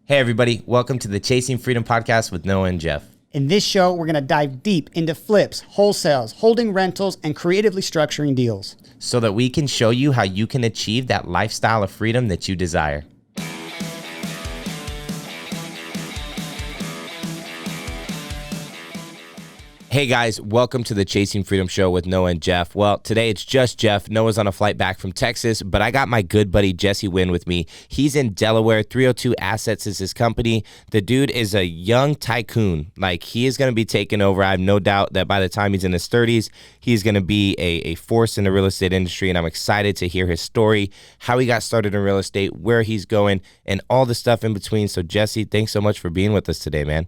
Hey everybody, welcome to the Chasing Freedom podcast with Noah and Jeff. In this show, we're going to dive deep into flips, wholesales, holding rentals, and creatively structuring deals, so that we can show you how you can achieve that lifestyle of freedom that you desire. Hey guys, welcome to the Chasing Freedom show with Noah and Jeff. Well, today it's just Jeff. Noah's on a flight back from Texas, but I got my good buddy Jesse Nguyen with me. He's in Delaware. 302 Assets is his company. The dude is a young tycoon. Like, he is going to be taking over. I have no doubt that by the time he's in his 30s, he's going to be a force in the real estate industry, and I'm excited to hear his story, how he got started in real estate, where he's going, and all the stuff in between. So, Jesse, thanks so much for being with us today, man.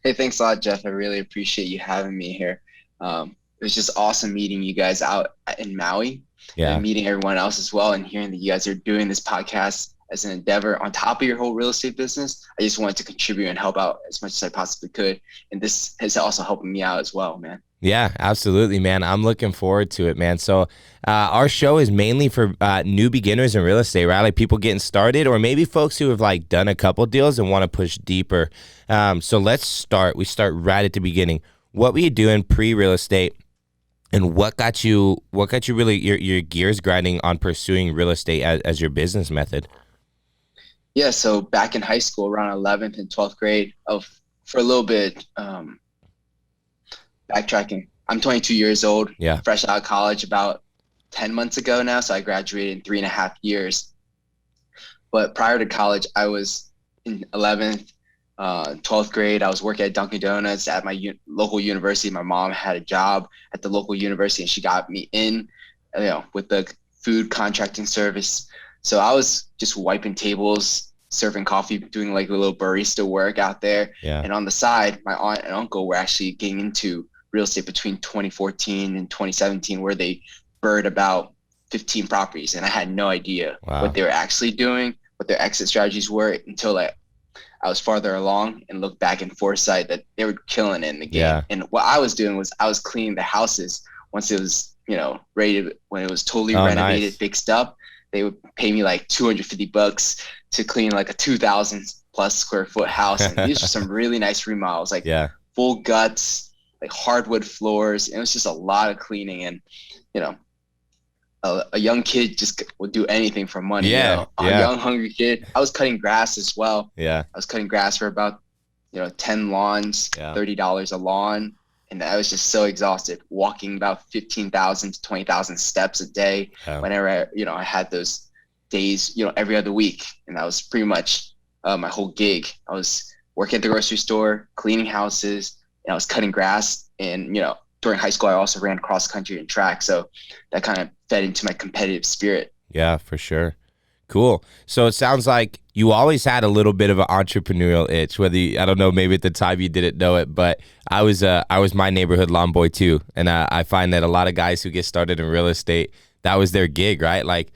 Hey, thanks a lot, Jeff. I really appreciate you having me here. It was just awesome meeting you guys out in Maui and meeting everyone else as well, and hearing that you guys are doing this podcast as an endeavor on top of your whole real estate business. I just wanted to contribute and help out as much as I possibly could. And this is also helping me out as well, man. Yeah, absolutely, man. I'm looking forward to it, man. So our show is mainly for new beginners in real estate, right? Like people getting started, or maybe folks who have like done a couple deals and want to push deeper. So let's start. We start right at the beginning. What were you doing pre-real estate, and what got you really your gears grinding on pursuing real estate as your business method? Yeah, so back in high school, around 11th and 12th grade, for a little bit, backtracking, I'm 22 years old, fresh out of college about 10 months ago now, so I graduated in 3.5 years. But prior to college, I was in 11th, 12th grade. I was working at Dunkin' Donuts at my local university. My mom had a job at the local university, and she got me in, with the food contracting service. So I was just wiping tables, serving coffee, doing like a little barista work out there. Yeah. And on the side, my aunt and uncle were actually getting into real estate between 2014 and 2017, where they bird about 15 properties. And I had no idea what they were actually doing, what their exit strategies were, until I was farther along and looked back in foresight that they were killing it in the game. Yeah. And what I was doing was I was cleaning the houses once it was, ready, when it was totally renovated, fixed up. They would pay me like $250 to clean like a 2,000 plus square foot house. And these were some really nice remodels, like full guts, like hardwood floors. And it was just a lot of cleaning, and a young kid just would do anything for money. A young hungry kid. I was cutting grass as well. I was cutting grass for about 10 lawns, $30 a lawn, and I was just so exhausted, walking about 15,000 to 20,000 steps a day. Whenever I had those days every other week, and that was pretty much my whole gig. I was working at the grocery store, cleaning houses, and I was cutting grass. And during high school, I also ran cross country and track, so that kind of fed into my competitive spirit. Yeah, for sure. Cool. So it sounds like you always had a little bit of an entrepreneurial itch. I don't know, maybe at the time you didn't know it, but I was my neighborhood lawn boy too, and I find that a lot of guys who get started in real estate, that was their gig, right? Like,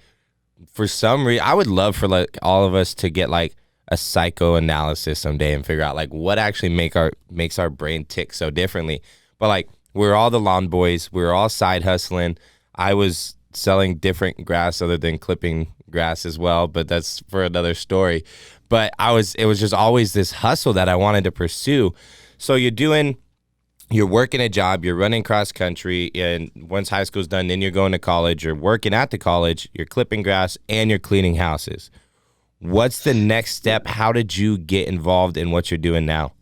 for some reason, I would love for like all of us to get like a psychoanalysis someday and figure out like what actually makes our brain tick so differently. But like, we're all the lawn boys, we're all side hustling. I was selling different grass other than clipping grass as well, but that's for another story. But it was just always this hustle that I wanted to pursue. So you're working a job, you're running cross country, and once high school's done, then you're going to college, you're working at the college, you're clipping grass, and you're cleaning houses. What's the next step? How did you get involved in what you're doing now?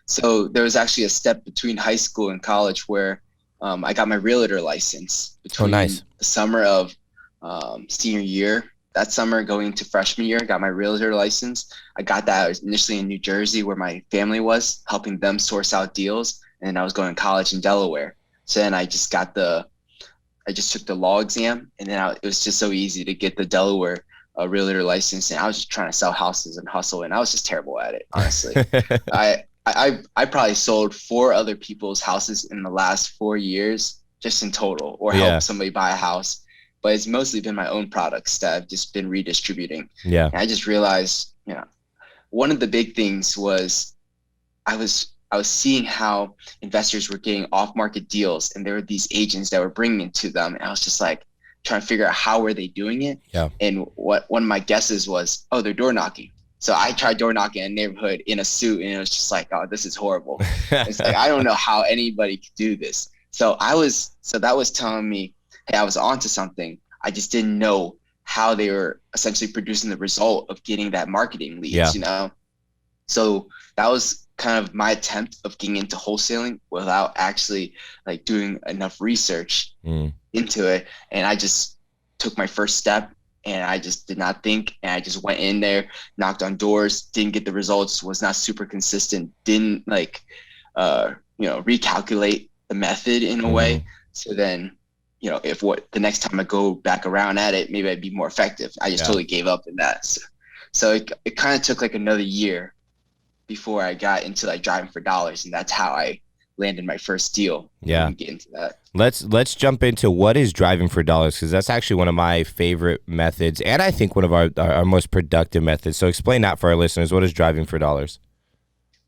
So there was actually a step between high school and college where I got my realtor license between the summer of senior year. That summer going into freshman year, I got my realtor license. I got that. I was initially in New Jersey, where my family was, helping them source out deals. And I was going to college in Delaware. So then I just took the law exam, and then it was just so easy to get the Delaware realtor license. And I was just trying to sell houses and hustle, and I was just terrible at it, honestly. I probably sold 4 other people's houses in the last 4 years, just in total, or helped somebody buy a house. But it's mostly been my own products that I've just been redistributing. Yeah. And I just realized, one of the big things was I was seeing how investors were getting off-market deals, and there were these agents that were bringing it to them. And I was just like trying to figure out how were they doing it. Yeah. And what one of my guesses was, they're door knocking. So I tried door knocking in a neighborhood in a suit, and it was just like, oh, this is horrible. It's like, I don't know how anybody could do this. So that was telling me, hey, I was onto something. I just didn't know how they were essentially producing the result of getting that marketing leads, So that was kind of my attempt of getting into wholesaling without actually like doing enough research into it. And I just took my first step, and I just did not think, and I just went in there, knocked on doors, didn't get the results, was not super consistent, didn't recalculate the method in a way. So then, if the next time I go back around at it, maybe I'd be more effective. I just totally gave up in that. So it kind of took like another year before I got into like driving for dollars, and that's how I landed my first deal. Yeah. Get into that. Let's jump into what is driving for dollars, because that's actually one of my favorite methods, and I think one of our most productive methods. So explain that for our listeners. What is driving for dollars?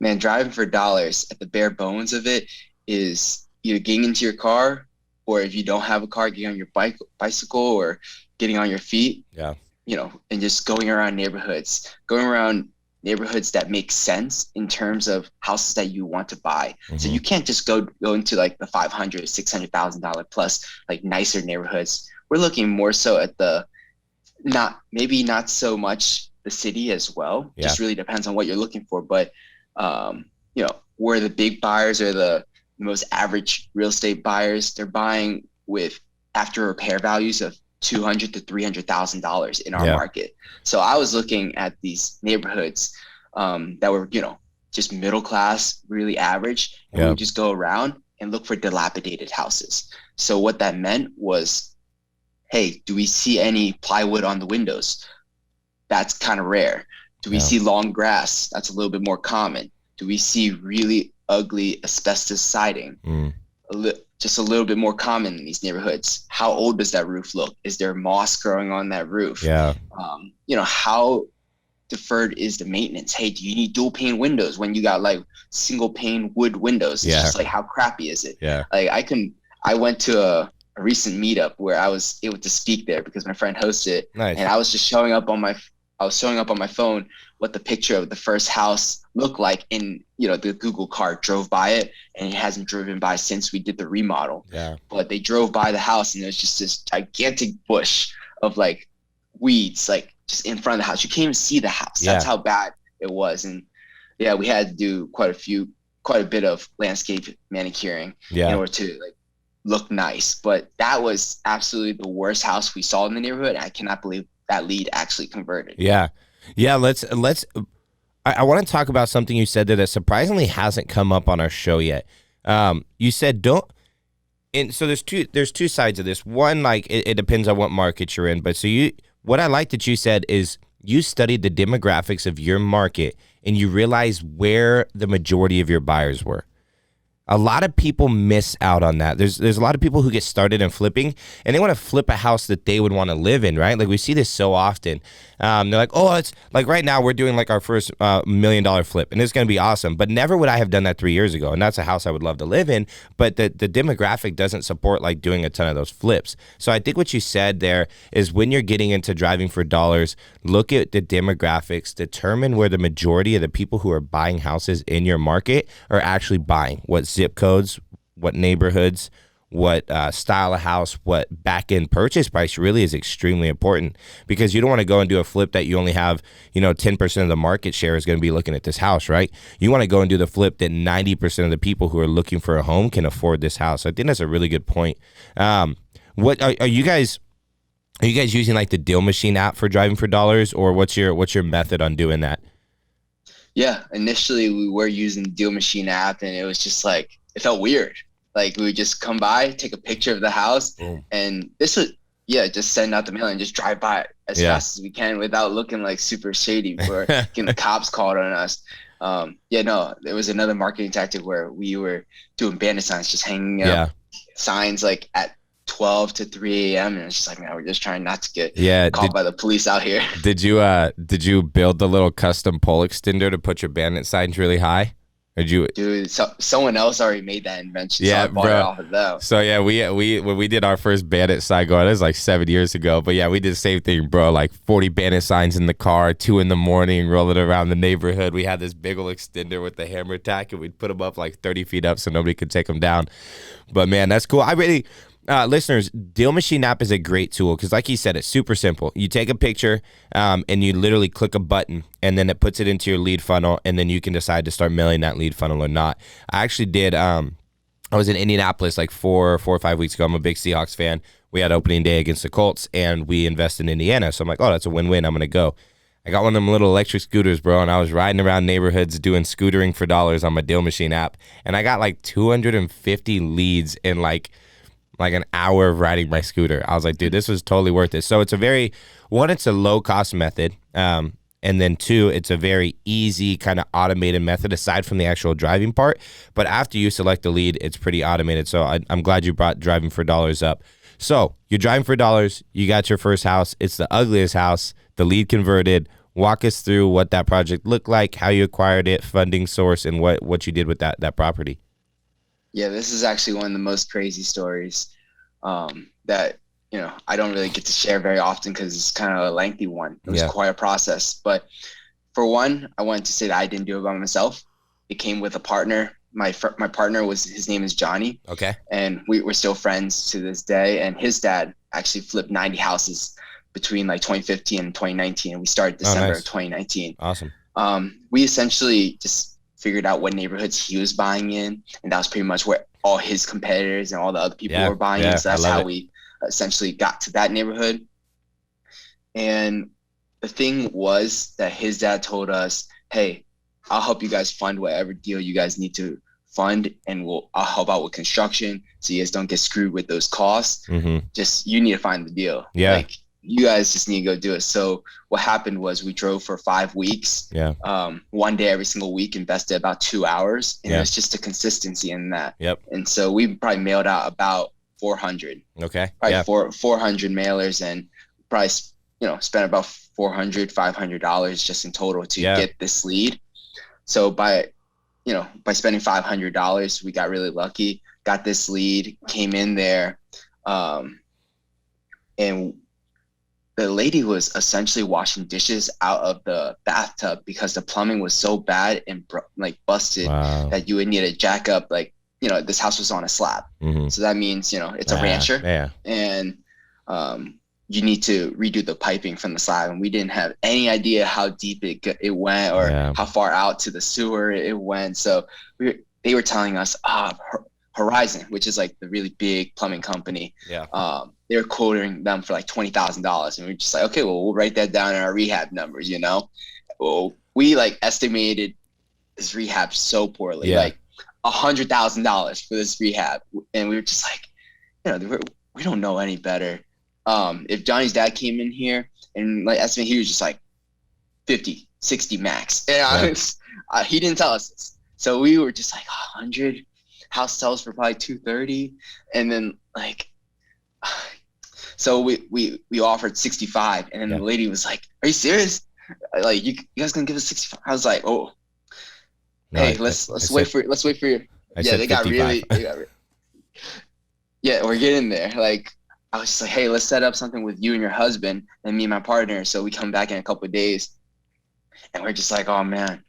Man, driving for dollars, at the bare bones of it, is either getting into your car, or if you don't have a car, getting on your bicycle, or getting on your feet. Yeah. And just going around neighborhoods that make sense in terms of houses that you want to buy. So you can't just go into like the $500,000, $600,000 plus like nicer neighborhoods. We're looking more so at not so much the city as well. Yeah. Just really depends on what you're looking for. But where the big buyers are the most average real estate buyers, they're buying with after repair values of $200,000 to $300,000 in our market. So I was looking at these neighborhoods that were, just middle class, really average, and we would just go around and look for dilapidated houses. So what that meant was, hey, do we see any plywood on the windows? That's kind of rare. Do we see long grass? That's a little bit more common. Do we see really ugly asbestos siding? Just a little bit more common in these neighborhoods. How old does that roof look? Is there moss growing on that roof? Yeah. How deferred is the maintenance? Hey, do you need dual pane windows when you got like single pane wood windows? It's just like, how crappy is it? Yeah. Like I went to a recent meetup where I was able to speak there because my friend hosted it. Nice. And I was just showing up on my phone what the picture of the first house looked like, in the Google cart drove by it, and it hasn't driven by since we did the remodel. Yeah. But they drove by the house, and there's just this gigantic bush of like weeds like just in front of the house. You can't even see the house. That's how bad it was. And we had to do quite a bit of landscape manicuring in order to like look nice. But that was absolutely the worst house we saw in the neighborhood. I cannot believe that lead actually converted. Yeah. Let's. I want to talk about something you said there that surprisingly hasn't come up on our show yet. You said don't. And so there's two sides of this. One, like it depends on what market you're in. But what I like that you said is you studied the demographics of your market and you realized where the majority of your buyers were. A lot of people miss out on that. There's a lot of people who get started in flipping and they want to flip a house that they would want to live in, right? Like we see this so often. They're like, oh, it's like right now we're doing like our first $1 million flip and it's going to be awesome. But never would I have done that 3 years ago. And that's a house I would love to live in. But the demographic doesn't support like doing a ton of those flips. So I think what you said there is when you're getting into driving for dollars, look at the demographics, determine where the majority of the people who are buying houses in your market are actually buying, what zip codes, what neighborhoods, what style of house, what back-end purchase price really is extremely important, because you don't want to go and do a flip that you only have, 10% of the market share is going to be looking at this house, right? You want to go and do the flip that 90% of the people who are looking for a home can afford this house. I think that's a really good point. What are you guys using like the Deal Machine app for driving for dollars, or what's your method on doing that? Yeah, initially we were using the Deal Machine app, and it was just like, it felt weird. Like we would just come by, take a picture of the house, and this would, just send out the mail and just drive by it as fast as we can without looking like super shady or getting the cops called on us. There was another marketing tactic where we were doing bandit signs, just hanging up signs like at 12 to 3 a.m. and it's just like, man, we're just trying not to get called by the police out here. Did you build the little custom pole extender to put your bandit signs really high? Dude, someone else already made that invention, so Yeah, I bought it bro. off of them. So yeah, we when we did our first Bandit sign going, it was like 7 years ago. But yeah, we did the same thing, bro. Like 40 Bandit signs in the car, 2 a.m, rolling around the neighborhood. We had this big old extender with the hammer tack, and we'd put them up like 30 feet up so nobody could take them down. But man, that's cool. I really. Listeners, Deal Machine app is a great tool because, like he said, it's super simple. You take a picture and you literally click a button, and then it puts it into your lead funnel, and then you can decide to start mailing that lead funnel or not. I actually did. I was in Indianapolis like 4 or 5 weeks ago. I'm a big Seahawks fan. We had opening day against the Colts, and we invest in Indiana. So I'm like, oh, that's a win-win. I'm gonna go. I got one of them little electric scooters, bro, and I was riding around neighborhoods doing scootering for dollars on my Deal Machine app, and I got like 250 leads in like an hour of riding my scooter. I was like, dude, this was totally worth it. So it's it's a low cost method. And then 2, it's a very easy kind of automated method aside from the actual driving part. But after you select the lead, it's pretty automated. So I'm glad you brought driving for dollars up. So you're driving for dollars. You got your first house. It's the ugliest house. The lead converted. Walk us through what that project looked like, how you acquired it, funding source, and what you did with that property. Yeah, this is actually one of the most crazy stories that, I don't really get to share very often because it's kind of a lengthy one. It was quite a process. But for one, I wanted to say that I didn't do it by myself. It came with a partner. My partner his name is Johnny. Okay. And we're still friends to this day. And his dad actually flipped 90 houses between like 2015 and 2019. And we started December of 2019. Awesome. We essentially just figured out what neighborhoods he was buying in, and that was pretty much where all his competitors and all the other people were buying in. So that's how we essentially got to that neighborhood. And the thing was that his dad told us, hey, I'll help you guys fund whatever deal you guys need to fund, and I'll help out with construction so you guys don't get screwed with those costs. Mm-hmm. Just you need to find the deal. Yeah. Like, you guys just need to go do it. So what happened was we drove for 5 weeks. Yeah. One day every single week, invested about 2 hours, and it was just a consistency in that. Yep. And so we probably mailed out about 400. Okay. Probably 400 mailers, and probably spent about $400-$500 just in total to get this lead. So by spending $500, we got really lucky. Got this lead, came in there, and the lady was essentially washing dishes out of the bathtub because the plumbing was so bad and busted that you would need to jack up. This house was on a slab. Mm-hmm. So that means, it's a rancher. Yeah. And you need to redo the piping from the slab. And we didn't have any idea how deep it went or how far out to the sewer it went. So they were telling us, Horizon, which is like the really big plumbing company. Yeah. They were quoting them for like $20,000, and we're just like, okay, well, we'll write that down in our rehab numbers. Well, we estimated this rehab so poorly, like $100,000 for this rehab, and we were just like, we don't know any better. If Johnny's dad came in here and estimate, he was just like 50, 60 max, and he didn't tell us this, so we were just like 100. House sells for probably 230, and then so we offered 65, and then the lady was like, "Are you serious? You guys gonna give us 65?" I was like, "Oh, no, hey, let's wait for you." Yeah, they got really. Yeah, we're getting there. I was just like, "Hey, let's set up something with you and your husband and me and my partner, so we come back in a couple of days." And we're just like, "Oh man."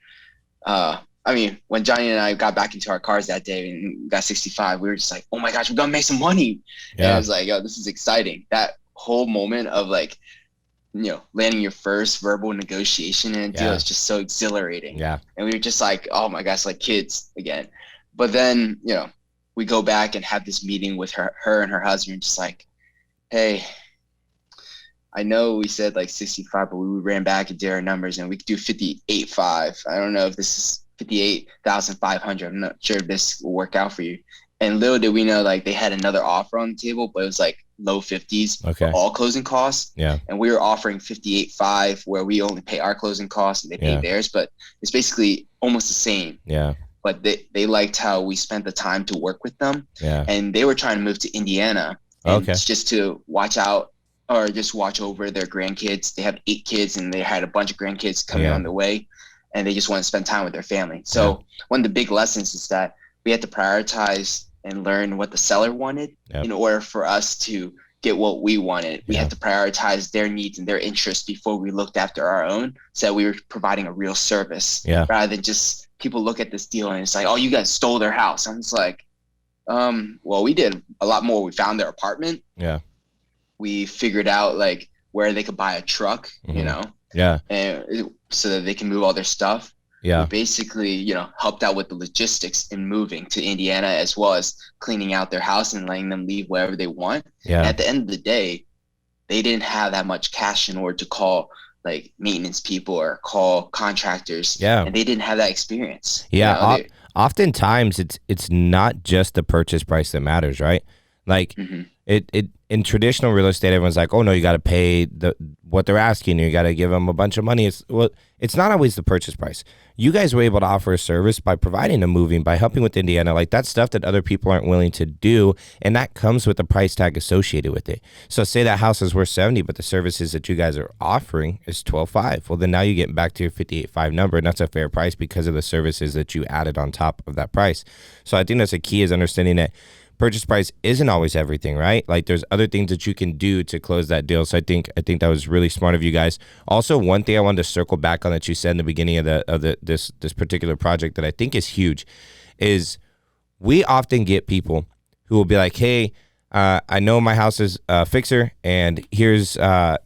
When Johnny and I got back into our cars that day and got 65, we were just like, oh my gosh, we're going to make some money. Yeah. And I was like, yo, this is exciting. That whole moment of landing your first verbal negotiation in a deal is just so exhilarating. Yeah. And we were just like, oh my gosh, like kids again. But then, we go back and have this meeting with her and her husband, just like, hey, I know we said 65, but we ran back and did our numbers and we could do 58.5. I don't know if this is 58,500. I'm not sure if this will work out for you. And little did we know, they had another offer on the table, but it was low 50s for all closing costs. Yeah. And we were offering 58.5, where we only pay our closing costs and they pay theirs, but it's basically almost the same. Yeah. But they liked how we spent the time to work with them. Yeah. And they were trying to move to Indiana, just to watch out or just watch over their grandkids. They have 8 kids and they had a bunch of grandkids coming on the way. and they just want to spend time with their family. So one of the big lessons is that we had to prioritize and learn what the seller wanted in order for us to get what we wanted. We had to prioritize their needs and their interests before we looked after our own, so we were providing a real service rather than just people look at this deal and it's like, oh, you guys stole their house. I'm just like, well, we did a lot more. We found their apartment. Yeah. We figured out like where they could buy a truck, you know, and so that they can move all their stuff. Yeah. We basically, you know, helped out with the logistics in moving to Indiana, as well as cleaning out their house and letting them leave wherever they want. Yeah. And at the end of the day, they didn't have that much cash in order to call like maintenance people or call contractors. Yeah. And they didn't have that experience. Yeah. You know, oftentimes it's not just the purchase price that matters, right? Like it in traditional real estate, everyone's like, oh no, you got to pay what they're asking you. You got to give them a bunch of money. It's not always the purchase price. You guys were able to offer a service by providing a moving, by helping with Indiana. Like that's stuff that other people aren't willing to do, and that comes with a price tag associated with it. So say that house is worth 70, but the services that you guys are offering is 12.5. Well, then now you get back to your 58.5 number, and that's a fair price because of the services that you added on top of that price. So I think that's a key, is understanding that purchase price isn't always everything, right? Like there's other things that you can do to close that deal. So I think that was really smart of you guys. Also, one thing I wanted to circle back on that you said in the beginning of this particular project that I think is huge is we often get people who will be like, hey, I know my house is a fixer, and here's what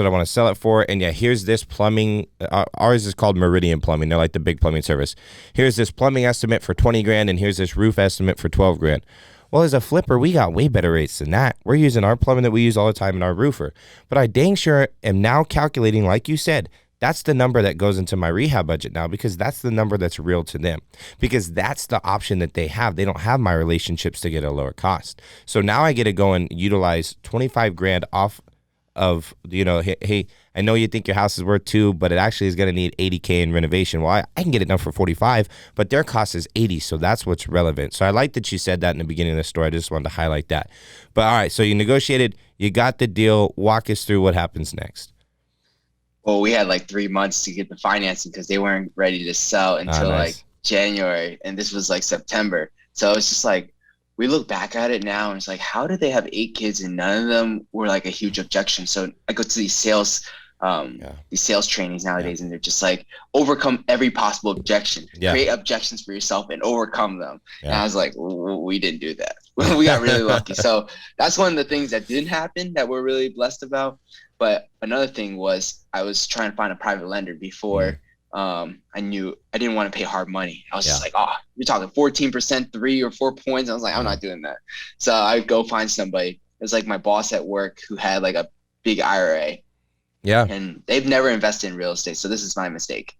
I want to sell it for. And yeah, here's this plumbing. Ours is called Meridian Plumbing. They're like the big plumbing service. Here's this plumbing estimate for 20 grand. And here's this roof estimate for 12 grand. Well, as a flipper, we got way better rates than that. We're using our plumbing that we use all the time in our roofer. But I dang sure am now calculating, like you said, that's the number that goes into my rehab budget now, because that's the number that's real to them, because that's the option that they have. They don't have my relationships to get a lower cost. So now I get to go and utilize 25 grand off of, you know, hey, I know you think your house is worth 2, but it actually is going to need 80K in renovation. Well, I can get it done for 45, but their cost is 80. So that's what's relevant. So I like that you said that in the beginning of the story. I just wanted to highlight that. But all right, so you negotiated, you got the deal. Walk us through what happens next. Well, we had like 3 months to get the financing because they weren't ready to sell until like January. And this was like September. So it's just like, we look back at it now and it's like, how did they have 8 kids and none of them were like a huge objection? So I go to these sales trainings nowadays, and they're just like, overcome every possible objection, create objections for yourself and overcome them. And I was like, we didn't do that. We got really lucky. So that's one of the things that didn't happen that we're really blessed about. But another thing was I was trying to find a private lender before I knew I didn't want to pay hard money. I was just like, oh, you're talking 14%, 3 or 4 points. I was like, I'm not doing that. So I would go find somebody. It was like my boss at work who had like a big IRA. Yeah. And they've never invested in real estate. So this is my mistake.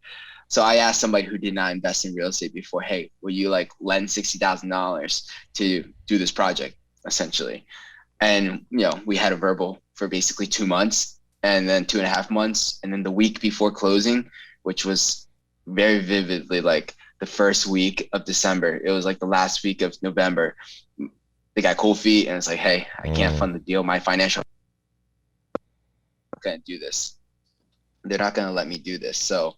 So I asked somebody who did not invest in real estate before, hey, will you like lend $60,000 to do this project, essentially? And, you know, we had a verbal for basically 2 months, and then 2.5 months. And then the week before closing, which was very vividly like the first week of December. It was like the last week of November. They got cold feet, and it's like, hey, I can't fund the deal. My financial going to do this. They're not going to let me do this. So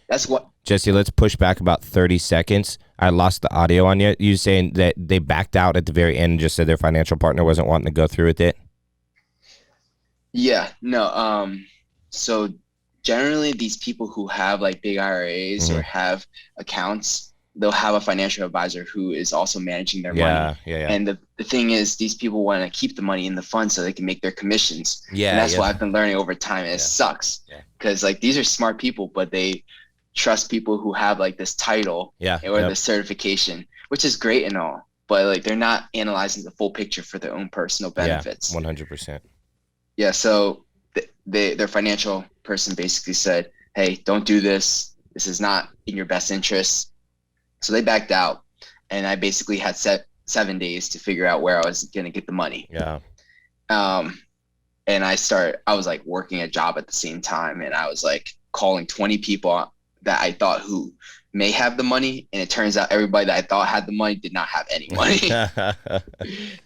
that's what, Jesse, let's push back about 30 seconds. I lost the audio on you. You saying that they backed out at the very end and just said their financial partner wasn't wanting to go through with it? Yeah, no. So generally these people who have like big IRAs or have accounts, they'll have a financial advisor who is also managing their money. And the thing is, these people want to keep the money in the fund so they can make their commissions. And that's what I've been learning over time. And it sucks because like these are smart people, but they trust people who have like this title or the certification, which is great and all, but like they're not analyzing the full picture for their own personal benefits. 100%. Yeah. So their financial person basically said, hey, don't do this. This is not in your best interest. So they backed out, and I basically had 7 days to figure out where I was going to get the money. Yeah. And I was like working a job at the same time, and I was like calling 20 people that I thought who may have the money. And it turns out everybody that I thought had the money did not have any money.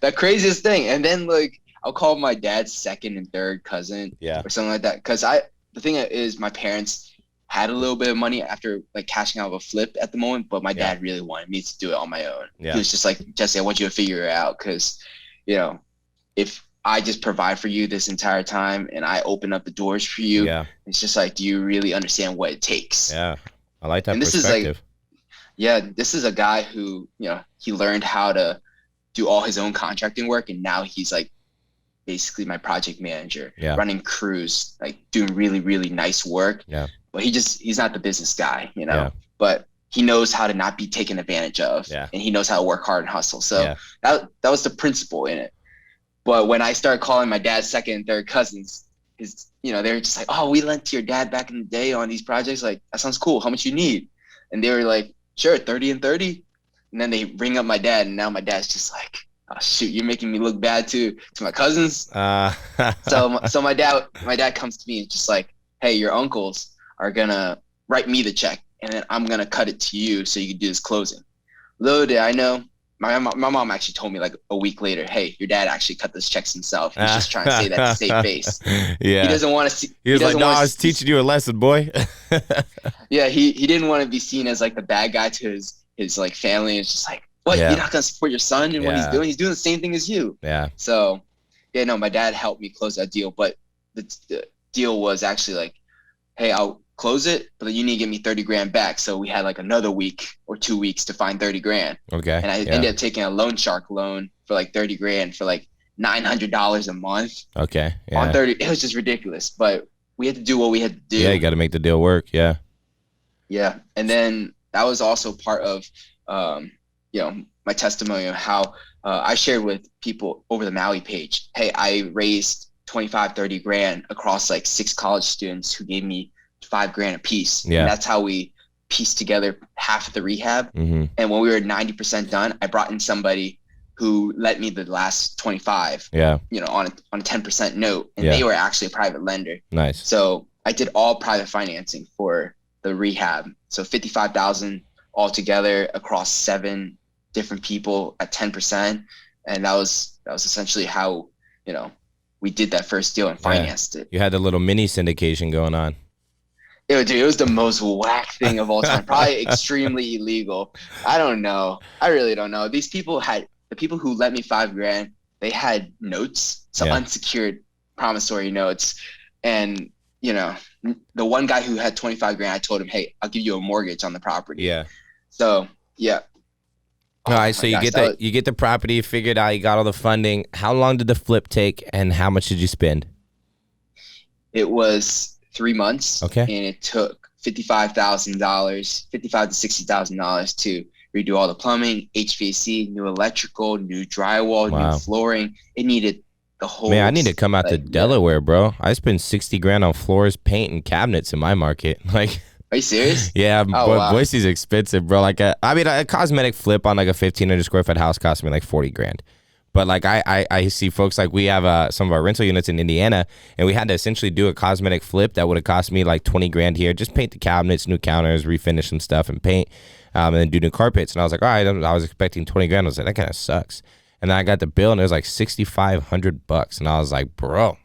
The craziest thing. And then like, I'll call my dad's second and third cousin or something like that. Cause the thing is my parents had a little bit of money after like cashing out of a flip at the moment, but my dad really wanted me to do it on my own. He was just like, Jesse, I want you to figure it out, because, you know, if I just provide for you this entire time and I open up the doors for you, it's just like, do you really understand what it takes? Yeah, I like that perspective. This is a guy who, you know, he learned how to do all his own contracting work, and now he's like basically my project manager, running crews, like doing really, really nice work. But he's not the business guy, you know, but he knows how to not be taken advantage of, and he knows how to work hard and hustle. So that was the principle in it. But when I started calling my dad's second and third cousins, they were just like, oh, we lent to your dad back in the day on these projects. Like, that sounds cool. How much you need? And they were like, sure, 30 and 30. And then they ring up my dad, and now my dad's just like, oh shoot, you're making me look bad to my cousins. So my dad comes to me and just like, hey, your uncles are gonna write me the check, and then I'm gonna cut it to you so you can do this closing. Little did I know, my mom actually told me like a week later, hey, your dad actually cut those checks himself. He's just trying to say that to save face. He doesn't want to see. He was like, no, I was teaching you a lesson, boy. He didn't want to be seen as like the bad guy to his like family. It's just like, what, you're not gonna support your son and what he's doing? He's doing the same thing as you. So my dad helped me close that deal, but the deal was actually like, hey, I'll close it, but then you need to give me 30 grand back. So we had like another week or 2 weeks to find 30 grand. Okay. And I ended up taking a loan shark loan for like 30 grand for like $900 a month. Okay. On 30. It was just ridiculous, but we had to do what we had to do. Yeah. You got to make the deal work. Yeah. Yeah. And then that was also part of, my testimony of how I shared with people over the Maui page. Hey, I raised 25, 30 grand across like 6 college students who gave me $5 grand a piece. Yeah. And that's how we pieced together half of the rehab. Mm-hmm. And when we were 90% done, I brought in somebody who lent me the last 25, on a 10% note. And they were actually a private lender. Nice. So I did all private financing for the rehab. So 55,000 altogether across 7 different people at 10%. And that was essentially how, we did that first deal and financed it. You had the little mini syndication going on. It was the most whack thing of all time. Probably extremely illegal. I don't know. I really don't know. The people who lent me $5 grand, they had notes, unsecured promissory notes. And, the one guy who had 25 grand, I told him, hey, I'll give you a mortgage on the property. Yeah. So, yeah. All right, so you get the property figured out, you got all the funding. How long did the flip take, and how much did you spend? It was 3 months. Okay. And it took $55,000, $55,000 to $60,000 to redo all the plumbing, HVAC, new electrical, new drywall, new flooring. It needed the whole. Man, I need to come out to Delaware, bro. I spend 60 grand on floors, paint, and cabinets in my market. Like. Are you serious? Yeah, Boise's expensive, bro. Like a cosmetic flip on like a 1,500 square foot house cost me like 40 grand. But like I see folks, like we have some of our rental units in Indiana, and we had to essentially do a cosmetic flip that would have cost me like 20 grand here. Just paint the cabinets, new counters, refinish some stuff, and paint, and then do new carpets. And I was like, all right, I was expecting 20 grand. I was like, that kind of sucks. And then I got the bill, and it was like $6,500, and I was like, bro.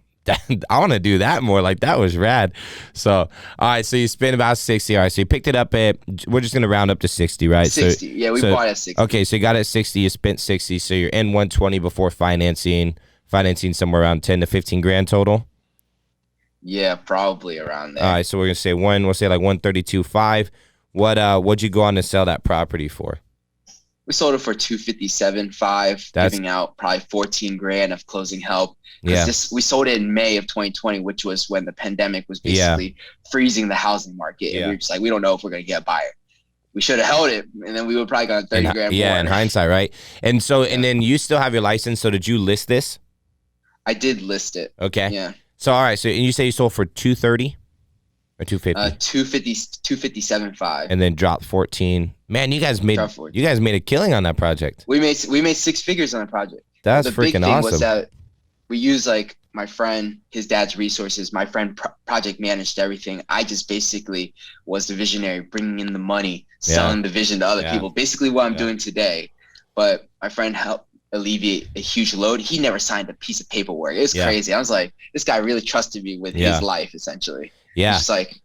I want to do that more. Like, that was rad. So, all right. So you spent about 60. All right. So you picked it up at, we're just going to round up to 60, right? 60. Yeah, we bought at 60. Okay. So you got it at 60. You spent 60. So you're in 120 before financing somewhere around 10 to 15 grand total. Yeah, probably around there. All right. So we're going to say we'll say like 132.5. What'd you go on to sell that property for? We sold it for $257.5, giving out probably 14 grand of closing help. We sold it in May of 2020, which was when the pandemic was basically freezing the housing market. And we were just like, we don't know if we're going to get a buyer. We should have held it, and then we would probably got 30 grand more. Yeah, in hindsight, right? And so, and then you still have your license. So did you list this? I did list it. Okay. Yeah. So, all right. So, and you say you sold for 230? Or 250? 257.5. And then dropped 14. Man, you guys made a killing on that project. We made 6 figures on the project. That's freaking awesome. The big thing was that we used like my friend, his dad's resources. My friend project managed everything. I just basically was the visionary, bringing in the money, selling the vision to other people. Basically what I'm doing today. But my friend helped alleviate a huge load. He never signed a piece of paperwork. It was crazy. I was like, this guy really trusted me with his life, essentially. Yeah. Just like,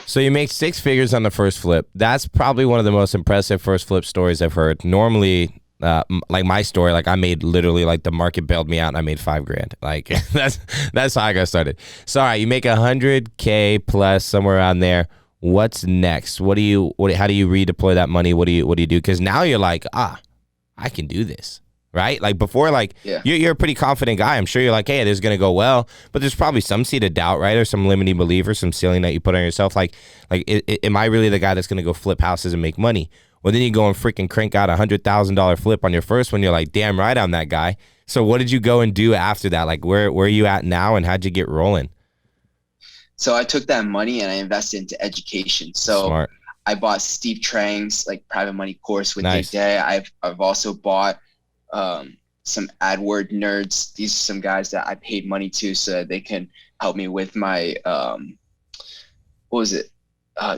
So you make 6 figures on the first flip. That's probably one of the most impressive first flip stories I've heard. Normally, like my story, like I made literally like the market bailed me out and I made $5,000. Like that's how I got started. So all right, you make $100K plus somewhere around there. What's next? How do you redeploy that money? What do you do? Because now you're like, I can do this. Right? Like before, like you're a pretty confident guy. I'm sure you're like, hey, this is going to go well, but there's probably some seed of doubt, right? Or some limiting belief or some ceiling that you put on yourself. Like, am I really the guy that's going to go flip houses and make money? Well, then you go and freaking crank out $100,000 flip on your first one. You're like, damn right, I'm that guy. So what did you go and do after that? Like where are you at now and how'd you get rolling? So I took that money and I invested into education. So Smart. I bought Steve Trang's like private money course with Nice. Day. I've also bought some AdWord nerds. These are some guys that I paid money to so that they can help me with my what was it?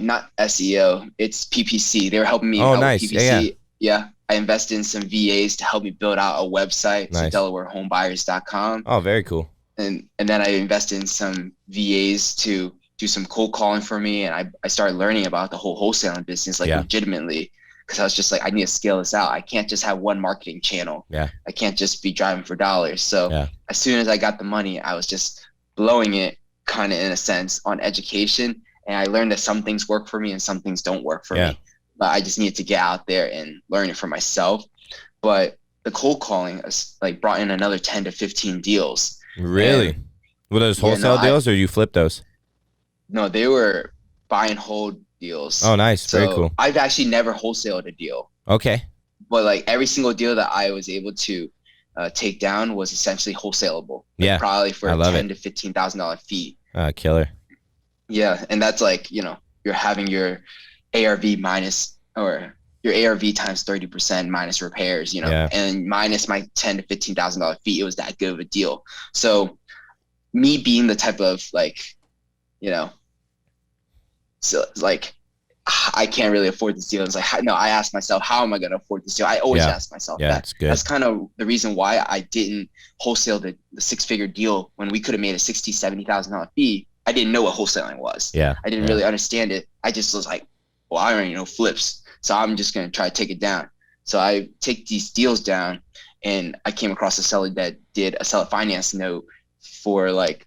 Not SEO, it's PPC. They were helping me out nice. with PPC. Yeah. I invested in some VAs to help me build out a website, Nice. so DelawareHomebuyers.com. Oh, very cool. And then I invested in some VAs to do some cold calling for me, and I started learning about the whole wholesaling business legitimately. Because I was just like, I need to scale this out. I can't just have one marketing channel. Yeah. I can't just be driving for dollars. So as soon as I got the money, I was just blowing it kind of in a sense on education. And I learned that some things work for me and some things don't work for me. But I just needed to get out there and learn it for myself. But the cold calling like brought in another 10 to 15 deals. Really? And, were those wholesale deals or you flipped those? No, they were buy and hold deals. Oh, nice. Very cool. I've actually never wholesaled a deal. Okay. But like every single deal that I was able to take down was essentially wholesalable. Yeah. Probably for $10,000 to $15,000 fee. Killer. Yeah. And that's like, you're having your ARV minus or your ARV times 30% minus repairs, and minus my $10,000 to $15,000 fee. It was that good of a deal. So me being the type of like, so it's like, I can't really afford this deal. It's like, no, I asked myself, how am I going to afford this deal? I always ask myself that. That's good. That's kind of the reason why I didn't wholesale the 6-figure deal when we could have made a $60,000, $70,000 fee. I didn't know what wholesaling was. Yeah. I didn't really understand it. I just was like, well, I already know flips, so I'm just going to try to take it down. So I take these deals down, and I came across a seller that did a seller finance note for like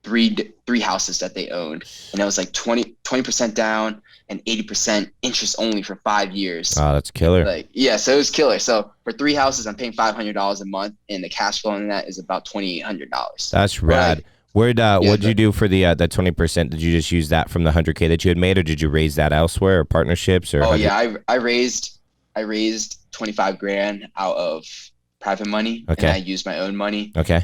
three houses that they owned, and it was like 20% down and 80% interest only for 5 years. Oh, that's killer. So it was killer. So for 3 houses, I'm paying $500 a month, and the cash flow in that is about $2,800. That's rad. What'd you do for the 20%? Did you just use that from the $100K that you had made, or did you raise that elsewhere, or partnerships, or? I raised $25,000 out of private money, and I used my own money. Okay.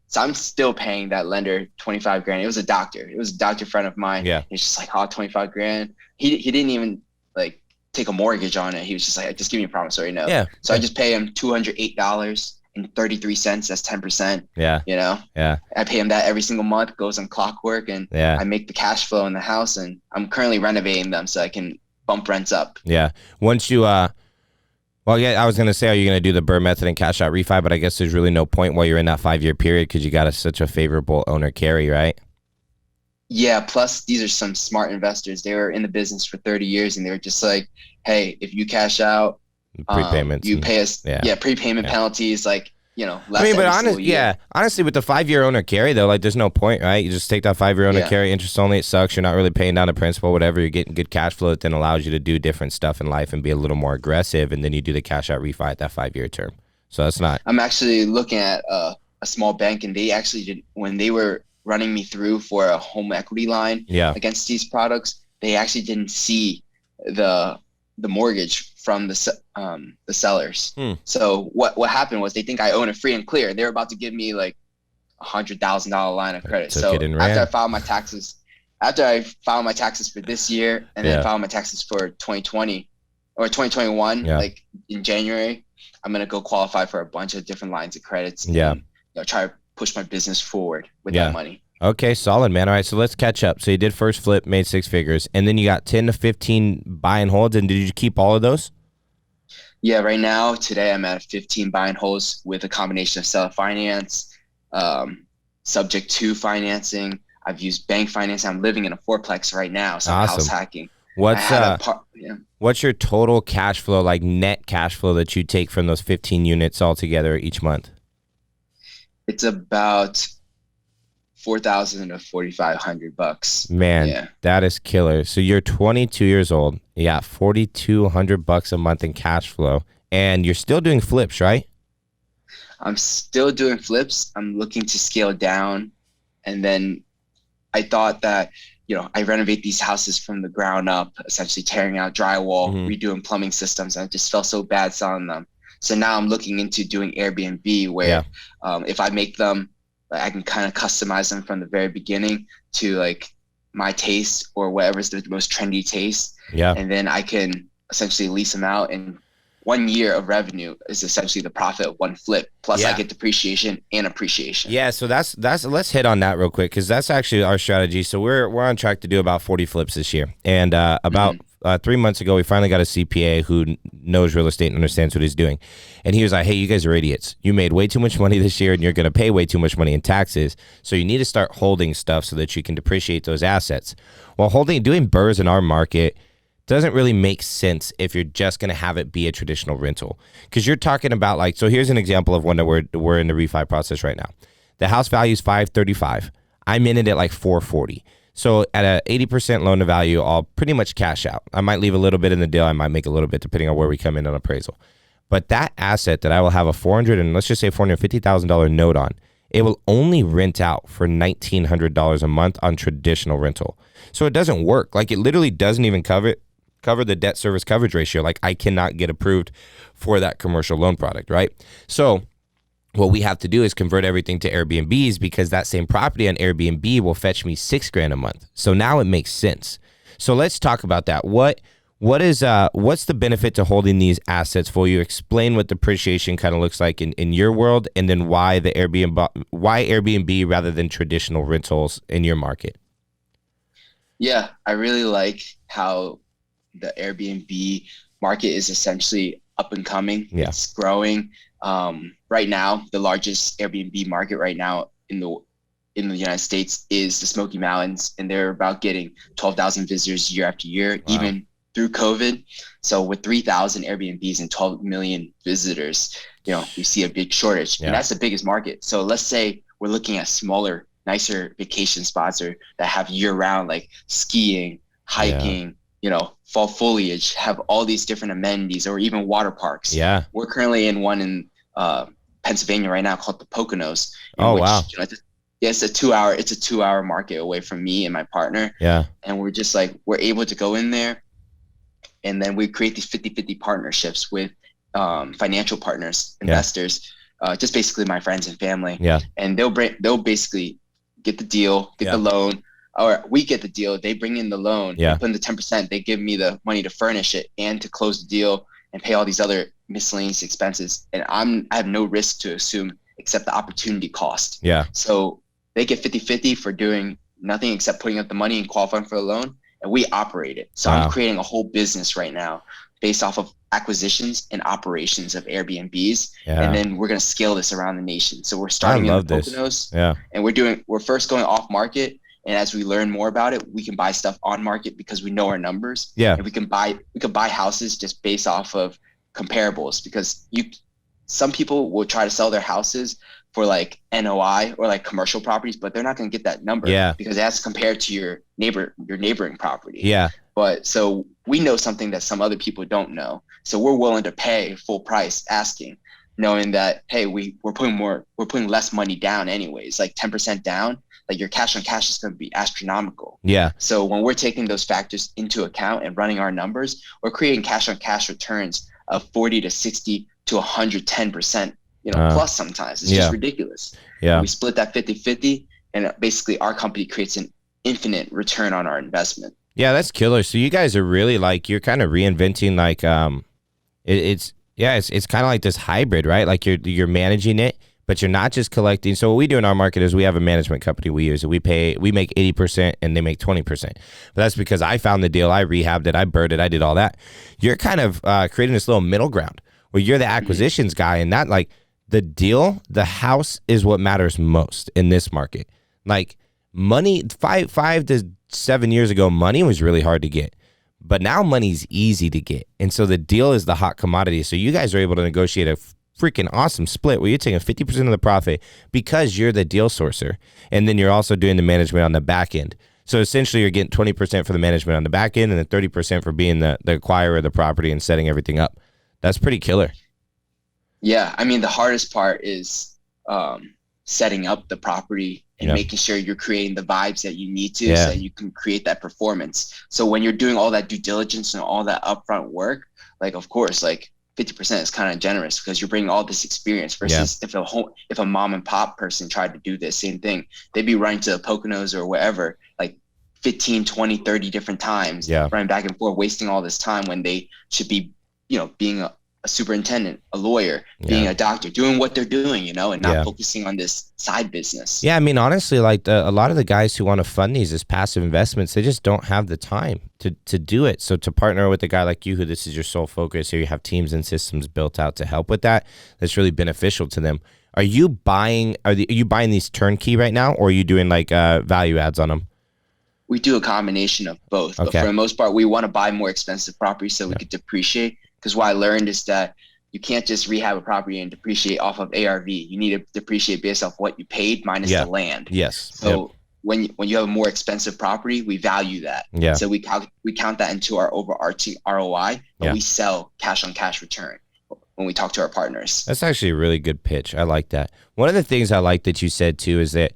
So I'm still paying that lender $25,000. It was a doctor. It was a doctor friend of mine. Yeah. He's just like, $25,000. He didn't even like take a mortgage on it. He was just like, just give me a promissory note. Yeah. So I just pay him $208.33. That's 10%. Yeah. Yeah. I pay him that every single month. Goes on clockwork, and I make the cash flow in the house. And I'm currently renovating them so I can bump rents up. Yeah. Once you well, yeah, I was going to say, are you going to do the Burr method and cash out refi? But I guess there's really no point while you're in that 5-year period because you got such a favorable owner carry, right? Yeah. Plus, these are some smart investors. They were in the business for 30 years, and they were just like, hey, if you cash out, prepayments, you pay us, prepayment penalties, like, less honestly, with the 5-year owner carry, though, like, there's no point, right? You just take that 5-year owner carry, interest only, it sucks. You're not really paying down the principal, whatever. You're getting good cash flow that then allows you to do different stuff in life and be a little more aggressive, and then you do the cash out refi at that 5-year term. So that's not. I'm actually looking at a small bank, and they actually did, when they were running me through for a home equity line against these products, they actually didn't see the mortgage from the sellers. So what happened was they think I own it free and clear. They're about to give me like $100,000 line of credit. So after I filed my taxes for this year, and then filed my taxes for 2020 or 2021, like in January, I'm gonna go qualify for a bunch of different lines of credits. And, try to push my business forward with that money. Okay, solid, man. All right, so let's catch up. So you did first flip, made 6 figures, and then you got 10 to 15 buy and holds, and did you keep all of those? Yeah, right now, today I'm at 15 buy and holds with a combination of seller finance, subject to financing. I've used bank finance. I'm living in a fourplex right now, so I'm house hacking. What's your total cash flow, like net cash flow that you take from those 15 units altogether each month? It's about $4,000 to $4,500. Man, yeah. That is killer. So you're 22 years old. You got $4,200 a month in cash flow, and you're still doing flips, right? I'm still doing flips. I'm looking to scale down, and then I thought that, I renovate these houses from the ground up, essentially tearing out drywall, redoing plumbing systems. And I just felt so bad selling them. So now I'm looking into doing Airbnb where if I make them, I can kind of customize them from the very beginning to like my taste or whatever's the most trendy taste. Yeah. And then I can essentially lease them out, and 1 year of revenue is essentially the profit of one flip. Plus I get depreciation and appreciation. Yeah. So that's let's hit on that real quick, because that's actually our strategy. So we're on track to do about 40 flips this year. And about 3 months ago, we finally got a CPA who knows real estate and understands what he's doing. And he was like, hey, you guys are idiots. You made way too much money this year, and you're going to pay way too much money in taxes. So you need to start holding stuff so that you can depreciate those assets. Well, doing BRRRRs in our market doesn't really make sense if you're just going to have it be a traditional rental. Because you're talking about like, so here's an example of one that we're in the refi process right now. The house value is $535. I'm in it at like $440. So at a 80% loan to value, I'll pretty much cash out. I might leave a little bit in the deal. I might make a little bit depending on where we come in on appraisal. But that asset that I will have a $450,000 note on, it will only rent out for $1,900 a month on traditional rental. So it doesn't work. Like it literally doesn't even cover the debt service coverage ratio. Like I cannot get approved for that commercial loan product, right? So what we have to do is convert everything to Airbnbs, because that same property on Airbnb will fetch me $6,000 a month. So now it makes sense. So let's talk about that. What's the benefit to holding these assets for you? Explain what depreciation kind of looks like in your world, and then why Airbnb rather than traditional rentals in your market. Yeah, I really like how the Airbnb market is essentially up and coming. Yeah. It's growing. Right now, the largest Airbnb market right now in the United States is the Smoky Mountains, and they're about getting 12,000 visitors year after year, even through COVID. So with 3,000 Airbnbs and 12 million visitors, we see a big shortage, and that's the biggest market. So let's say we're looking at smaller, nicer vacation spots that have year round, like skiing, hiking, fall foliage, have all these different amenities, or even water parks. Yeah. We're currently in one in Pennsylvania right now called the Poconos. Wow. It's a 2-hour market away from me and my partner. Yeah. And we're able to go in there, and then we create these 50-50 partnerships with financial partners, investors, just basically my friends and family. Yeah. And they'll basically get the deal, get the loan, or we get the deal. They bring in the loan, they put in the 10%, they give me the money to furnish it and to close the deal and pay all these other miscellaneous expenses. And I have no risk to assume except the opportunity cost. Yeah. So they get 50-50 for doing nothing except putting up the money and qualifying for the loan, and we operate it. So I'm creating a whole business right now based off of acquisitions and operations of Airbnbs. And then we're going to scale this around the nation. So we're starting in the Poconos, and we're first going off market. And as we learn more about it, we can buy stuff on market because we know our numbers. Yeah. And we could buy houses just based off of comparables, because some people will try to sell their houses for like NOI or like commercial properties, but they're not going to get that number because it has to compare to your neighboring property. Yeah. But so we know something that some other people don't know. So we're willing to pay full price asking, knowing that, hey, we're putting less money down anyways, like 10% down. Like your cash on cash is going to be astronomical. Yeah. So when we're taking those factors into account and running our numbers, we're creating cash on cash returns of 40 to 60 to 110%, plus sometimes. It's just ridiculous. Yeah. We split that 50-50, and basically our company creates an infinite return on our investment. Yeah, that's killer. So you guys are really like, you're kind of reinventing like it's kind of like this hybrid, right? Like you're managing it, but you're not just collecting. So what we do in our market is we have a management company we use. We make 80% and they make 20%. But that's because I found the deal, I rehabbed it, I BRRRRed it, I did all that. You're kind of creating this little middle ground where you're the acquisitions guy, and not like the deal, the house is what matters most in this market. Like money 5 to 7 years ago, money was really hard to get. But now money's easy to get. And so the deal is the hot commodity. So you guys are able to negotiate a freaking awesome split where you're taking 50% of the profit because you're the deal sourcer. And then you're also doing the management on the back end. So essentially you're getting 20% for the management on the back end and then 30% for being the acquirer of the property and setting everything up. That's pretty killer. Yeah. I mean, the hardest part is setting up the property and making sure you're creating the vibes that you need to so that you can create that performance. So when you're doing all that due diligence and all that upfront work, like, of course, like 50% is kind of generous because you're bringing all this experience versus if a mom and pop person tried to do this same thing, they'd be running to the Poconos or wherever, like 15, 20, 30 different times, running back and forth, wasting all this time when they should be, being a superintendent, a lawyer, being a doctor, doing what they're doing, and not focusing on this side business. Yeah, I mean, honestly, like a lot of the guys who want to fund these as passive investments, they just don't have the time to do it. So to partner with a guy like you, who this is your sole focus, here you have teams and systems built out to help with that, that's really beneficial to them. Are you buying these turnkey right now, or are you doing like value adds on them? We do a combination of both, but for the most part, we want to buy more expensive properties so we could depreciate. Because what I learned is that you can't just rehab a property and depreciate off of ARV. You need to depreciate based off what you paid minus the land. Yes. So when you have a more expensive property, we value that. Yeah. So we count that into our overarching ROI, but we sell cash on cash return when we talk to our partners. That's actually a really good pitch. I like that. One of the things I like that you said too is that,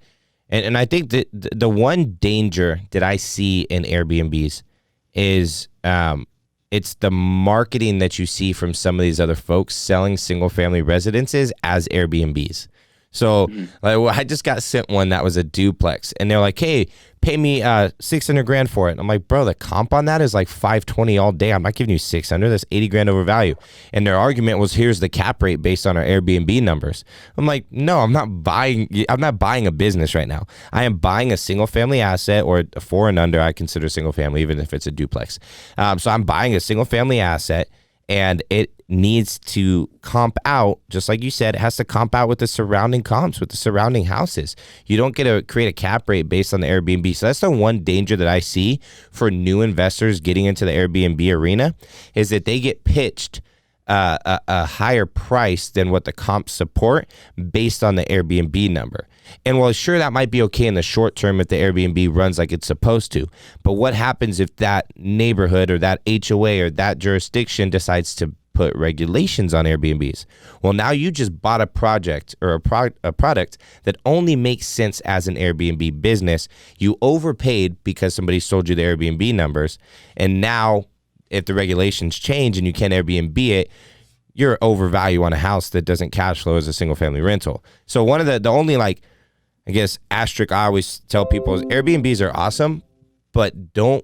and I think that the one danger that I see in Airbnbs is it's the marketing that you see from some of these other folks selling single family residences as Airbnbs. So I just got sent one that was a duplex, and they're like, "Hey, pay me $600,000 for it." And I'm like, "Bro, the comp on that is like 520 all day. I'm not giving you 600. That's 80 grand over value." And their argument was, "Here's the cap rate based on our Airbnb numbers." I'm like, "No, I'm not buying a business right now. I am buying a single family asset, or a 4 and under. I consider single family, even if it's a duplex. So I'm buying a single family asset." And it needs to comp out, just like you said, it has to comp out with the surrounding comps, with the surrounding houses. You don't get to create a cap rate based on the Airbnb. So that's the one danger that I see for new investors getting into the Airbnb arena, is that they get pitched a higher price than what the comps support based on the Airbnb number. And while sure, that might be okay in the short term if the Airbnb runs like it's supposed to, but what happens if that neighborhood or that HOA or that jurisdiction decides to put regulations on Airbnbs? Well, now you just bought a project or a product that only makes sense as an Airbnb business. You overpaid because somebody sold you the Airbnb numbers, and now if the regulations change and you can't Airbnb it, you're overvalue on a house that doesn't cash flow as a single family rental. So one of the only, like, I guess, asterisk I always tell people is Airbnbs are awesome, but don't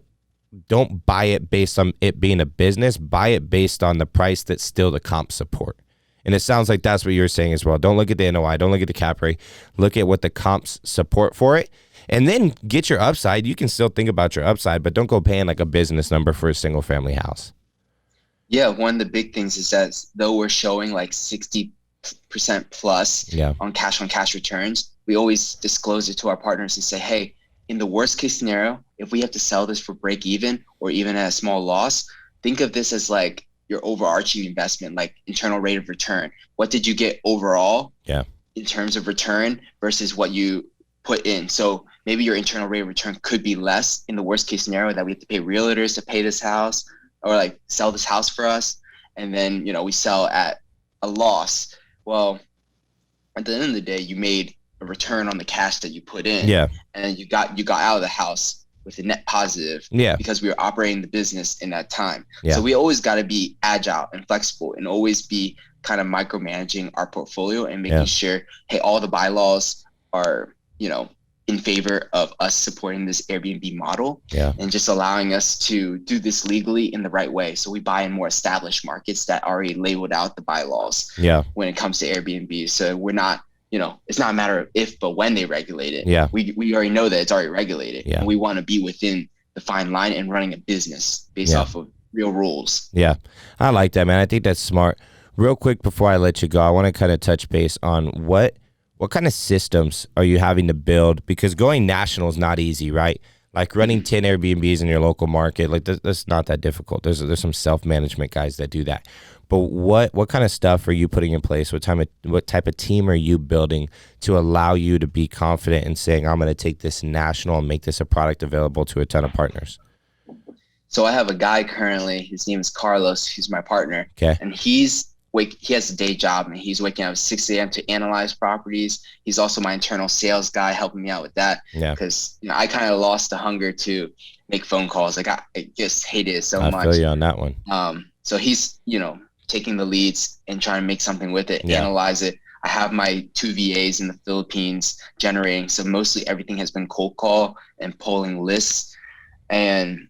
buy it based on it being a business. Buy it based on the price that still the comp support. And it sounds like that's what you're saying as well. Don't look at the NOI. Don't look at the cap rate. Look at what the comps support for it. And then get your upside. You can still think about your upside, but don't go paying like a business number for a single family house. Yeah, one of the big things is that though we're showing like 60% plus on cash returns, we always disclose it to our partners and say, hey, in the worst case scenario, if we have to sell this for break even or even at a small loss, think of this as like your overarching investment, like internal rate of return. What did you get overall in terms of return versus what you put in? So maybe your internal rate of return could be less in the worst case scenario, that we have to pay realtors to pay this house or like sell this house for us. And then, we sell at a loss. Well, at the end of the day, you made a return on the cash that you put in. Yeah. And you got out of the house with a net positive because we were operating the business in that time. Yeah. So we always got to be agile and flexible and always be kind of micromanaging our portfolio and making sure, hey, all the bylaws are, in favor of us supporting this Airbnb model and just allowing us to do this legally in the right way. So we buy in more established markets that already labeled out the bylaws when it comes to Airbnb. So we're not, it's not a matter of if, but when they regulate it. Yeah. We already know that it's already regulated. Yeah. And we want to be within the fine line and running a business based off of real rules. Yeah. I like that, man. I think that's smart. Real quick before I let you go, I want to kind of touch base on what what kind of systems are you having to build? Because going national is not easy, right? Like running 10 Airbnbs in your local market, like that's not that difficult. There's some self-management guys that do that. But what kind of stuff are you putting in place? What type of team are you building to allow you to be confident in saying, I'm going to take this national and make this a product available to a ton of partners? So I have a guy currently, his name is Carlos, he's my partner. Okay. And he has a day job, and he's waking up at 6 a.m. to analyze properties. He's also my internal sales guy, helping me out with that. Yeah. Because I kind of lost the hunger to make phone calls. Like I just hated it so much. I feel you on that one. So he's taking the leads and trying to make something with it, analyze it. I have my 2 VAs in the Philippines generating. So mostly everything has been cold call and polling lists. And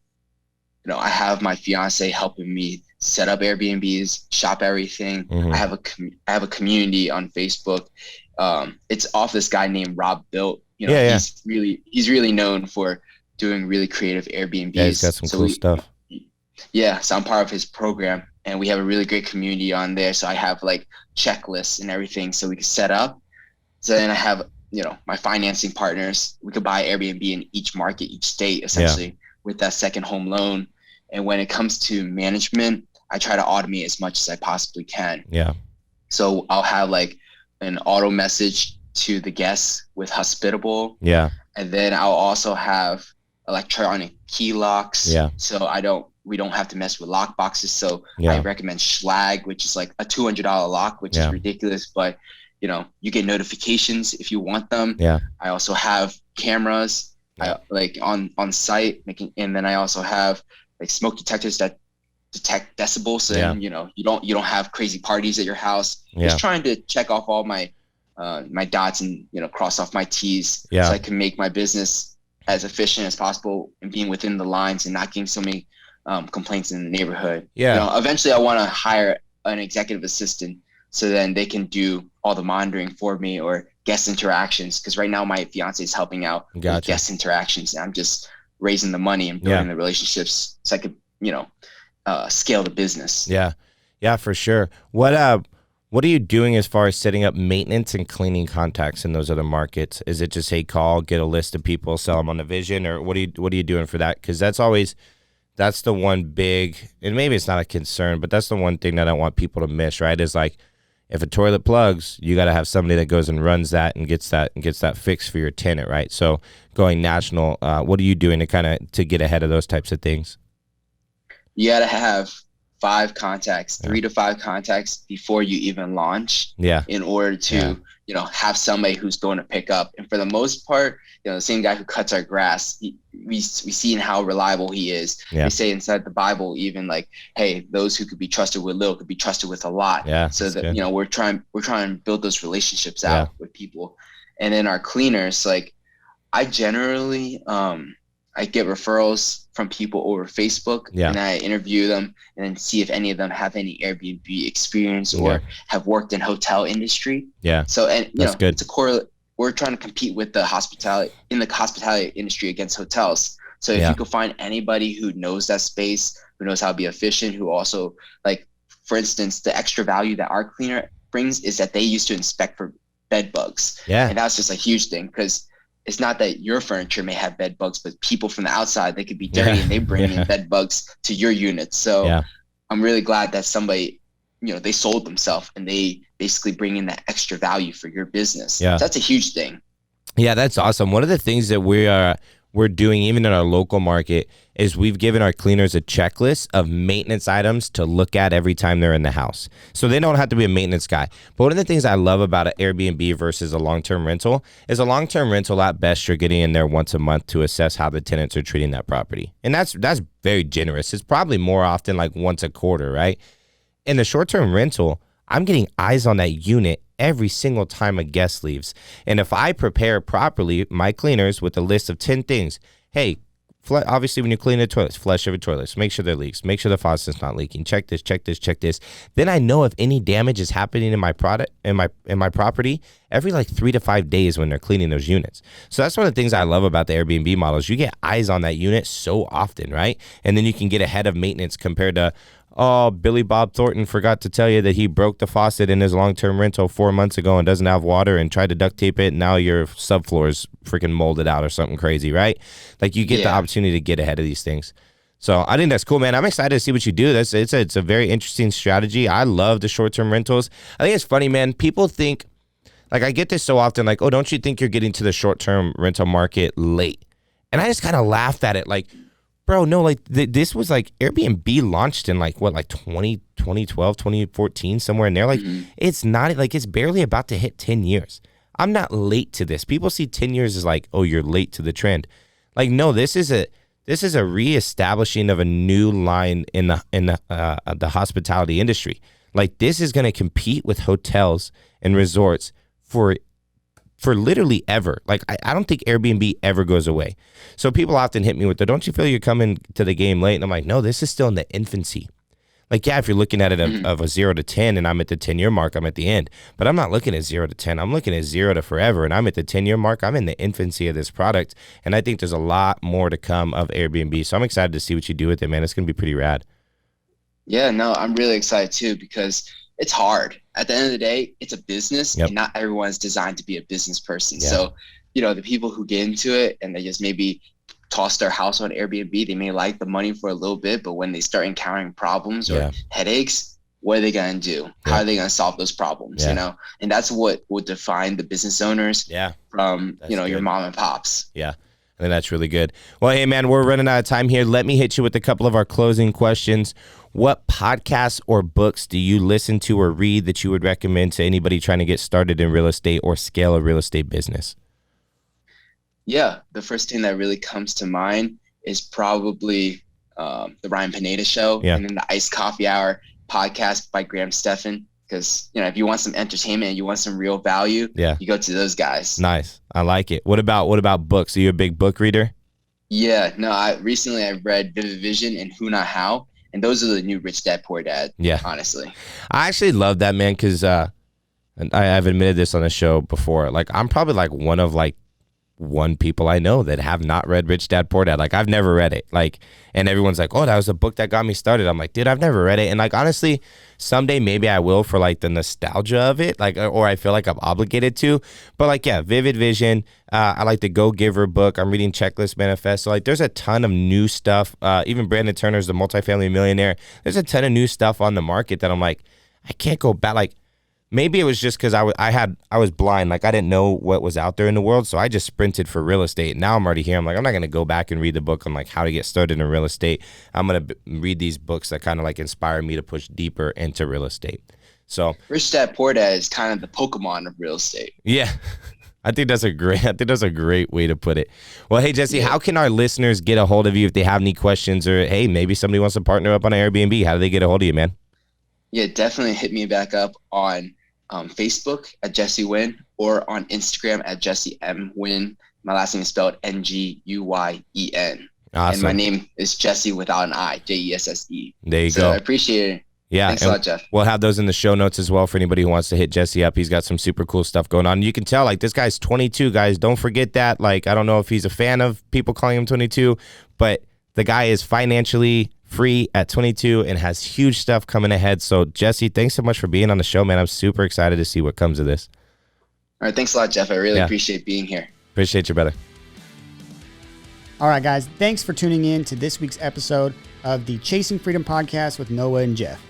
I have my fiance helping me set up Airbnbs, shop everything. Mm-hmm. I have a community on Facebook. It's off this guy named Rob Built. He's really known for doing really creative Airbnbs. Yeah, he's got some cool stuff. Yeah, so I'm part of his program, and we have a really great community on there. So I have like checklists and everything, so we can set up. So then I have my financing partners. We could buy Airbnb in each market, each state, essentially with that second home loan. And when it comes to management, I try to automate as much as I possibly can. Yeah. So I'll have like an auto message to the guests with hospitable. Yeah. And then I'll also have electronic key locks. Yeah. So we don't have to mess with lock boxes. So I recommend Schlag, which is like a $200 lock, which is ridiculous, but you get notifications if you want them. Yeah. I also have cameras like on site, and then I also have like smoke detectors that detect decibels. So then, you don't have crazy parties at your house. Just trying to check off all my my dots and cross off my T's, so I can make my business as efficient as possible and being within the lines and not getting so many complaints in the neighborhood. Eventually I want to hire an executive assistant, so then they can do all the monitoring for me, or guest interactions, because right now my fiance is helping out with guest interactions, and I'm just raising the money and building the relationships so I could, scale the business. Yeah, for sure. What are you doing as far as setting up maintenance and cleaning contacts in those other markets? Is it just, hey, call, get a list of people, sell them on the vision, or what are you doing for that? Because that's the one big, and maybe it's not a concern, but that's the one thing that I want people to miss, right? Is like, if a toilet plugs, you got to have somebody that goes and runs that and gets that fixed for your tenant, right? So going national, what are you doing to get ahead of those types of things? You got to have 5 contacts, 3 to 5 contacts before you even launch. In order to have somebody who's going to pick up. And for the most part, the same guy who cuts our grass, we seen how reliable he is. They say inside the Bible, even like, hey, those who could be trusted with little could be trusted with a lot. So that good. We're trying to build those relationships out with people. And then our cleaners, like I generally I get referrals from people over Facebook, and I interview them and then see if any of them have any Airbnb experience or have worked in hotel industry. So, and that's good. It's a correlate. We're trying to compete with the hospitality industry against hotels. So if you could find anybody who knows that space, who knows how to be efficient, who also, like, for instance, the extra value that our cleaner brings is that they used to inspect for bed bugs. And that's just a huge thing, because it's not that your furniture may have bed bugs, but people from the outside, they could be dirty and they bring in bed bugs to your unit. So I'm really glad that somebody, they sold themselves and they basically bring in that extra value for your business. So that's a huge thing. Yeah, that's awesome. One of the things that we're doing even in our local market is we've given our cleaners a checklist of maintenance items to look at every time they're in the house. So they don't have to be a maintenance guy. But one of the things I love about an Airbnb versus a long-term rental is a long-term rental, at best, you're getting in there once a month to assess how the tenants are treating that property. And that's very generous. It's probably more often like once a quarter, right? In the short-term rental, I'm getting eyes on that unit every single time a guest leaves. And if I prepare properly my cleaners with a list of 10 things, hey, obviously when you clean the toilets, flush every toilet, make sure they're leaks, make sure the faucet's not leaking, check this. Then I know if any damage is happening in my product, in my property, every like 3 to 5 days when they're cleaning those units. So that's one of the things I love about the Airbnb models. You get eyes on that unit so often, right? And then you can get ahead of maintenance compared to oh, Billy Bob Thornton forgot to tell you that he broke the faucet in his long-term rental 4 months ago and doesn't have water and tried to duct tape it. And now your subfloor is freaking molded out or something crazy, right? Like you get the opportunity to get ahead of these things. So I think that's cool, man. I'm excited to see what you do. It's a very interesting strategy. I love the short-term rentals. I think it's funny, man. People think, like I get this so often, like, oh, don't you think you're getting to the short-term rental market late? And I just kind of laughed at it, like, bro, no, like this was like Airbnb launched in like 2012, 2014, somewhere in there. Like it's not like it's barely about to hit 10 years. I'm not late to this. People see 10 years as like, oh, you're late to the trend. Like, no, this is a reestablishing of a new line in the hospitality industry. Like this is going to compete with hotels and resorts for literally ever. Like I don't think Airbnb ever goes away. So people often hit me with the, don't you feel you're coming to the game late? And I'm like, no, this is still in the infancy. Like, yeah, if you're looking at it of a 0 to 10 and I'm at the 10-year mark, I'm at the end. But I'm not looking at 0 to 10. I'm looking at 0 to forever. And I'm at the 10-year mark. I'm in the infancy of this product. And I think there's a lot more to come of Airbnb. So I'm excited to see what you do with it, man. It's going to be pretty rad. Yeah, no, I'm really excited too, because it's hard. At the end of the day, it's a business and not everyone's designed to be a business person. Yeah. So, the people who get into it and they just maybe toss their house on Airbnb, they may like the money for a little bit, but when they start encountering problems or headaches, what are they going to do? How are they going to solve those problems? And that's what will define the business owners from, your mom and pops. Yeah. I think that's really good. Well, hey, man, we're running out of time here. Let me hit you with a couple of our closing questions. What podcasts or books do you listen to or read that you would recommend to anybody trying to get started in real estate or scale a real estate business? Yeah, the first thing that really comes to mind is probably the Ryan Pineda Show and then the Iced Coffee Hour podcast by Graham Stephan. Because, if you want some entertainment and you want some real value, you go to those guys. Nice. I like it. What about books? Are you a big book reader? Yeah. No, I read Vivid Vision and Who Not How. And those are the new Rich Dad Poor Dad. Yeah. Honestly. I actually love that, man, because I've admitted this on the show before. Like, I'm probably like one of one people I know that have not read Rich Dad Poor Dad. Like, I've never read it. Like, and everyone's like, oh, that was a book that got me started. I'm like, dude, I've never read it. And like, honestly, someday maybe I will for like the nostalgia of it, like, or I feel like I'm obligated to. But like, yeah, Vivid Vision. I like the Go Giver book. I'm reading Checklist Manifesto. Like, there's a ton of new stuff. Even Brandon Turner's The Multifamily Millionaire. There's a ton of new stuff on the market that I'm like, I can't go back. Like, maybe it was just because I was blind. Like, I didn't know what was out there in the world, so I just sprinted for real estate. Now I'm already here. I'm like, I'm not going to go back and read the book on like how to get started in real estate. I'm going to read these books that kind of like inspire me to push deeper into real estate. So Rich Dad Poor Dad is kind of the Pokemon of real estate. Yeah. I think that's a great way to put it. Well, hey, Jesse, how can our listeners get a hold of you if they have any questions, or hey, maybe somebody wants to partner up on an Airbnb? How do they get a hold of you, man? Yeah, definitely hit me back up on Facebook at Jesse Nguyen, or on Instagram at Jesse M. Nguyen. My last name is spelled Nguyen. Awesome. And my name is Jesse without an I, Jesse. There you go. So I appreciate it. Yeah. Thanks a lot, Jeff. We'll have those in the show notes as well for anybody who wants to hit Jesse up. He's got some super cool stuff going on. You can tell, like, this guy's 22, guys. Don't forget that. Like, I don't know if he's a fan of people calling him 22, but the guy is financially free at 22 and has huge stuff coming ahead. So, Jesse, thanks so much for being on the show, man. I'm super excited to see what comes of this. All right. Thanks a lot, Jeff. I really appreciate being here. Appreciate you, brother. All right, guys. Thanks for tuning in to this week's episode of the Chasing Freedom podcast with Noah and Jeff.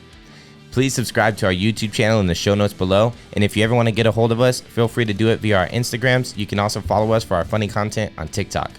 Please subscribe to our YouTube channel in the show notes below. And if you ever want to get a hold of us, feel free to do it via our Instagrams. You can also follow us for our funny content on TikTok.